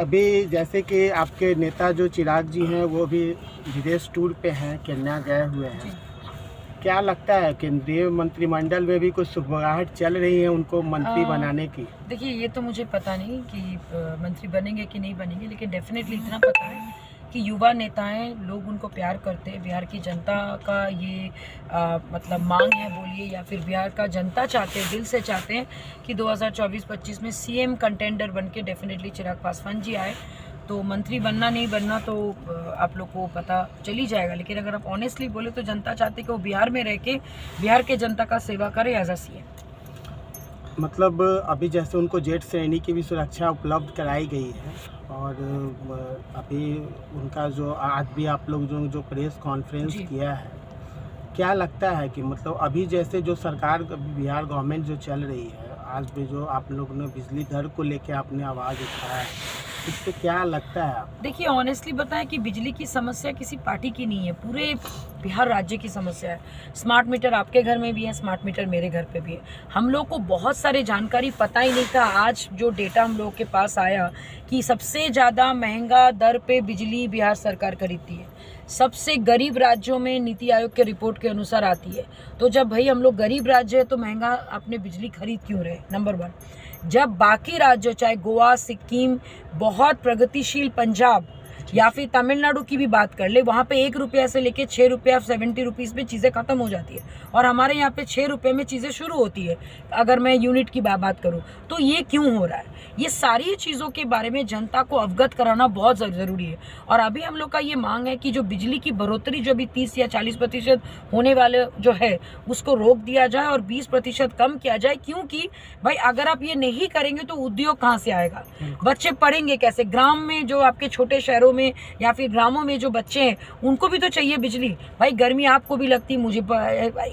अभी जैसे कि आपके नेता जो चिराग जी हैं वो भी विदेश टूर पे हैं, केन्या गए हुए हैं। क्या लगता है केंद्रीय मंत्रिमंडल में भी कुछ सुगबुगाहट चल रही है उनको मंत्री बनाने की? देखिए, ये तो मुझे पता नहीं कि मंत्री बनेंगे कि नहीं बनेंगे, लेकिन डेफिनेटली इतना पता है कि युवा नेता हैं, लोग उनको प्यार करते हैं। बिहार की जनता का ये मतलब मांग है बोलिए, या फिर बिहार का जनता चाहते हैं, दिल से चाहते हैं कि 2024-25 में सीएम कंटेंडर बन के डेफिनेटली चिराग पासवान जी आए। तो मंत्री बनना नहीं बनना तो आप लोग को पता चल ही जाएगा, लेकिन अगर आप ऑनेस्टली बोले तो जनता चाहते कि वो बिहार में रह के बिहार के जनता का सेवा करे एज अ सीएम। मतलब अभी जैसे उनको जेट श्रेणी की भी सुरक्षा उपलब्ध कराई गई है, और अभी उनका जो आज भी आप लोग जो प्रेस कॉन्फ्रेंस किया है, क्या लगता है कि मतलब अभी जैसे जो सरकार बिहार गवर्नमेंट जो चल रही है, आज भी जो आप लोगों ने बिजली दर को लेके आपने आवाज़ उठाया है, इस पे क्या लगता है आपको? देखिए, ऑनेस्टली बताएं कि बिजली की समस्या किसी पार्टी की नहीं है, पूरे बिहार राज्य की समस्या है। स्मार्ट मीटर आपके घर में भी है, स्मार्ट मीटर मेरे घर पे भी है। हम लोग को बहुत सारी जानकारी पता ही नहीं था। आज जो डेटा हम लोगों के पास आया कि सबसे ज़्यादा महंगा दर पे बिजली बिहार सरकार खरीदती है, सबसे गरीब राज्यों में नीति आयोग के रिपोर्ट के अनुसार आती है। तो जब भाई हम लोग गरीब राज्य है तो महंगा अपने बिजली खरीद क्यों रहे, नंबर 1। जब बाकी राज्यों चाहे गोवा, सिक्किम, बहुत प्रगतिशील पंजाब या फिर तमिलनाडु की भी बात कर ले, वहाँ पे 1 रुपया से लेके 6 रुपया 70 रुपीज़ में चीज़ें ख़त्म हो जाती है, और हमारे यहाँ पे 6 रुपये में चीज़ें शुरू होती है। अगर मैं यूनिट की बात करूँ तो ये क्यों हो रहा है? ये सारी चीज़ों के बारे में जनता को अवगत कराना बहुत ज़रूरी है। और अभी हम लोग का ये मांग है कि जो बिजली की बढ़ोतरी जो भी 30 या 40% होने वाले जो है उसको रोक दिया जाए और 20% कम किया जाए। क्योंकि भाई अगर आप ये नहीं करेंगे तो उद्योग कहाँ से आएगा, बच्चे पढ़ेंगे कैसे? ग्राम में जो आपके छोटे शहरों में या फिर ग्रामों में जो बच्चे हैं उनको भी तो चाहिए बिजली। भाई गर्मी आपको भी लगती, मुझे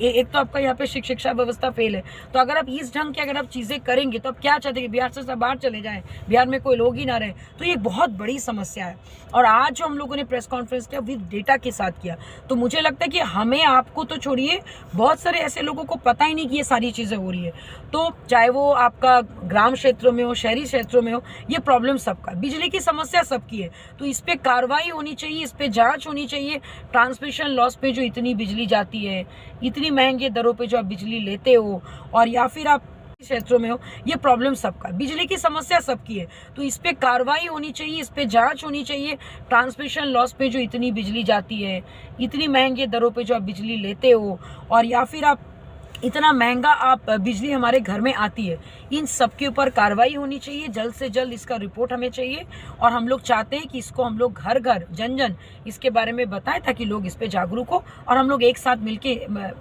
एक तो आपका यहाँ पे शिक्षा व्यवस्था फेल है। तो अगर आप इस ढंग की अगर आप चीज़ें करेंगे तो आप क्या चाहते हैं कि बिहार से सब बाहर चले जाएं, बिहार में कोई लोग ही ना रहे? तो ये बहुत बड़ी समस्या है। और आज जो हम लोगों ने प्रेस कॉन्फ्रेंस किया विद डेटा के साथ किया, तो मुझे लगता है कि हमें, आपको तो छोड़िए, बहुत सारे ऐसे लोगों को पता ही नहीं कि ये सारी चीज़ें हो रही है। तो चाहे वो आपका ग्राम क्षेत्रों में हो, शहरी क्षेत्रों में हो, ये प्रॉब्लम सबका, बिजली की समस्या सबकी है। तो इस पे कार्रवाई होनी चाहिए, इस पे जांच होनी चाहिए। ट्रांसमिशन लॉस पे जो इतनी बिजली जाती है, इतनी महंगे दरों पे जो आप बिजली लेते हो, और या फिर आप क्षेत्रों में हो, ये प्रॉब्लम सबका, बिजली की समस्या सबकी है। तो इस पे कार्रवाई होनी चाहिए, इस पे जांच होनी चाहिए। ट्रांसमिशन लॉस पे जो इतनी बिजली जाती है, इतनी महंगे दरों पे जो आप बिजली लेते हो, और या फिर आप इतना महंगा आप बिजली हमारे घर में आती है, इन सब के ऊपर कार्रवाई होनी चाहिए। जल्द से जल्द इसका रिपोर्ट हमें चाहिए, और हम लोग चाहते हैं कि इसको हम लोग घर घर, जन जन इसके बारे में बताएं, ताकि लोग इस पे जागरूक हो और हम लोग एक साथ मिलके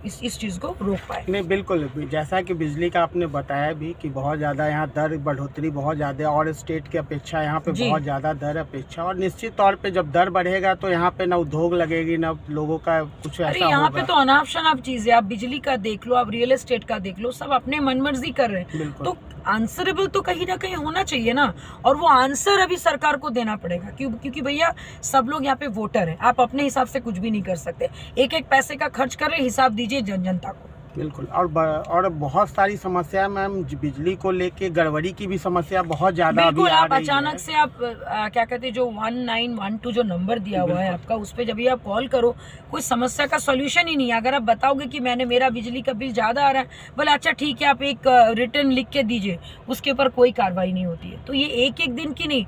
इस चीज़ को रोक पाए। नहीं, बिल्कुल, जैसा कि बिजली का आपने बताया भी कि बहुत ज़्यादा यहाँ दर बढ़ोतरी बहुत ज़्यादा, और स्टेट की अपेक्षा यहाँ पे बहुत ज़्यादा दर अपेक्षा, और निश्चित तौर पे जब दर बढ़ेगा तो यहाँ पे ना उद्योग लगेगी, ना लोगों का कुछ ऐसा होगा। यहाँ पे तो अनाप शनाप चीज़ है, आप बिजली का देख लो, आप रियल एस्टेट का देख लो, सब अपने मनमर्जी कर रहे हैं। तो आंसरेबल तो कहीं ना कहीं होना चाहिए ना, और वो आंसर अभी सरकार को देना पड़ेगा। क्योंकि भैया सब लोग यहाँ पे वोटर हैं, आप अपने हिसाब से कुछ भी नहीं कर सकते। एक एक पैसे का खर्च कर रहे, हिसाब दीजिए जनता को। बिल्कुल। और बहुत सारी समस्या मैम, बिजली को लेके गड़बड़ी की भी समस्या बहुत ज़्यादा अभी आ रही है। आप अचानक से आप क्या कहते हैं, जो 1912 जो नंबर दिया हुआ है आपका, उस पर जब भी आप कॉल करो, कोई समस्या का सॉल्यूशन ही नहीं है। अगर आप बताओगे कि मेरा बिजली का बिल ज़्यादा आ रहा है, बोले अच्छा ठीक है, आप एक रिटर्न लिख के दीजिए, उसके ऊपर कोई कार्रवाई नहीं होती है। तो ये एक दिन की नहीं,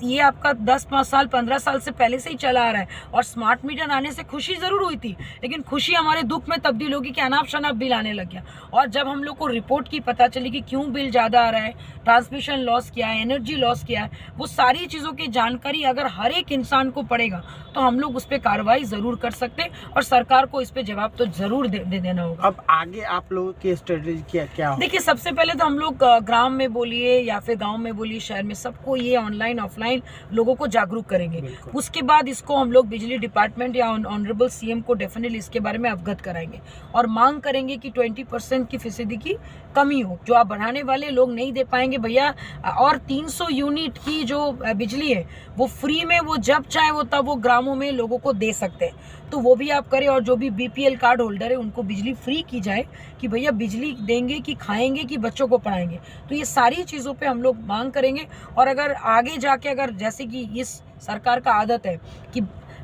ये आपका 10 साल 15 साल से पहले से ही चला आ रहा है। और स्मार्ट मीटर आने से खुशी ज़रूर हुई थी, लेकिन खुशी हमारे दुख में तब्दील होगी कि अनाप शनाप बिल आने लग गया। और जब हम लोग को रिपोर्ट की पता चली कि क्यों बिल ज़्यादा आ रहा है, ट्रांसमिशन लॉस क्या है, एनर्जी लॉस क्या है, वो सारी चीज़ों की जानकारी अगर हर एक इंसान को पड़ेगा तो हम लोग उस पर कार्रवाई ज़रूर कर सकते हैं, और सरकार को इस पर जवाब तो ज़रूर दे देना होगा। अब आगे आप लोगों की स्ट्रेटेजी क्या हो? देखिए, सबसे पहले तो हम लोग ग्राम में बोलिए या फिर गांव में बोलिए, शहर में, सबको ये ऑनलाइन ऑफलाइन लोगों को जागरूक करेंगे। उसके बाद इसको हम लोग बिजली डिपार्टमेंट या ऑनरेबल सीएम को डेफिनेटली इसके बारे में अवगत कराएंगे, और मांग करेंगे चाहेंगे कि 20% की फीसदी की कमी हो, जो आप बढ़ाने वाले लोग नहीं दे पाएंगे भैया। और 300 यूनिट की जो बिजली है वो फ्री में, वो जब चाहे वो तब वो ग्रामों में लोगों को दे सकते हैं, तो वो भी आप करें। और जो भी BPL कार्ड होल्डर है उनको बिजली फ्री की जाए, कि भैया बिजली देंगे कि खाएंगे कि बच्चों को पढ़ाएंगे। तो ये सारी चीज़ों पे हम लोग मांग करेंगे। और अगर आगे जाके, अगर जैसे कि इस सरकार का आदत है कि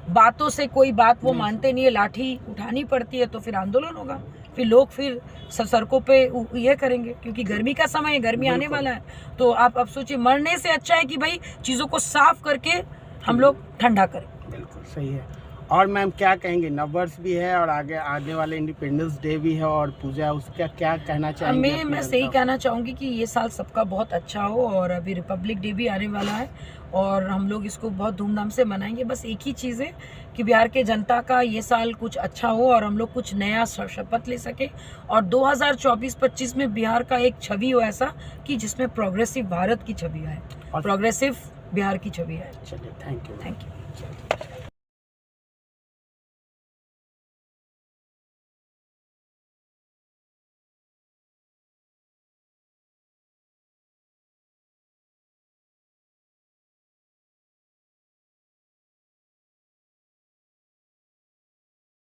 बातों से कोई बात वो मानते नहीं है, लाठी उठानी पड़ती है, तो फिर आंदोलन होगा, फिर लोग फिर सड़कों पे ये करेंगे, क्योंकि गर्मी का समय है, गर्मी आने वाला है। तो आप अब सोचिए, मरने से अच्छा है कि भाई चीज़ों को साफ करके हम लोग ठंडा करें। बिल्कुल सही है। और मैम क्या कहेंगे, नववर्ष भी है और आगे आने वाले इंडिपेंडेंस डे भी है और पूजा, उसका क्या कहना चाहेंगे? मैं सही कहना चाहूँगी कि ये साल सबका बहुत अच्छा हो, और अभी रिपब्लिक डे भी आने वाला है और हम लोग इसको बहुत धूमधाम से मनाएंगे। बस एक ही चीज़ है कि बिहार के जनता का ये साल कुछ अच्छा हो और हम लोग कुछ नया शपथ ले सके, और 2024-25 में बिहार का एक छवि हो ऐसा कि जिसमें प्रोग्रेसिव भारत की छवि आए, प्रोग्रेसिव बिहार की छवि आए। चलिए, थैंक यू। Thank you.